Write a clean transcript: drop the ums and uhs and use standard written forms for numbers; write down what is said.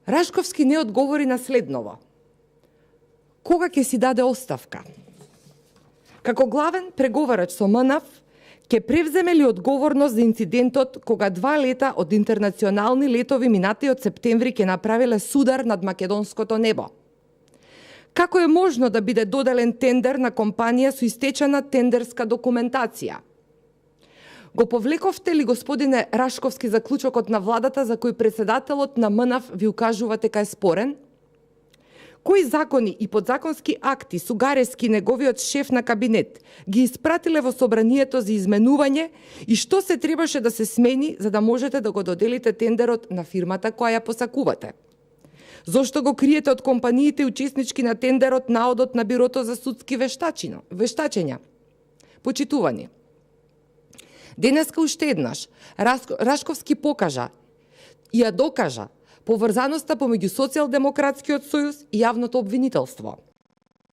Рашковски не одговори на следново. Кога ќе си даде оставка? Како главен преговарач со МНАФ, ќе превземе ли одговорност за инцидентот кога 2 лета од интернационални летови минатиот септември ќе направиле судар над македонското небо? Како е можно да биде доделен тендер на компанија со истечена тендерска документација? Го повлековте ли, господине Рашковски, заклучокот на владата за кој председателот на МНАФ ви укажува дека е спорен? Кои закони и подзаконски акти Сугарески, неговиот шеф на кабинет, ги испратиле во собранието за изменување и што се требаше да се смени за да можете да го доделите тендерот на фирмата која ја посакувате? Зошто го криете од компаниите учеснички на тендерот наодот на Бирото за судски вештачења? Почитувани, денеска уште еднаш Рашковски покажа и ја докажа поврзаноста помеѓу Социјалдемократскиот сојуз и јавното обвинителство.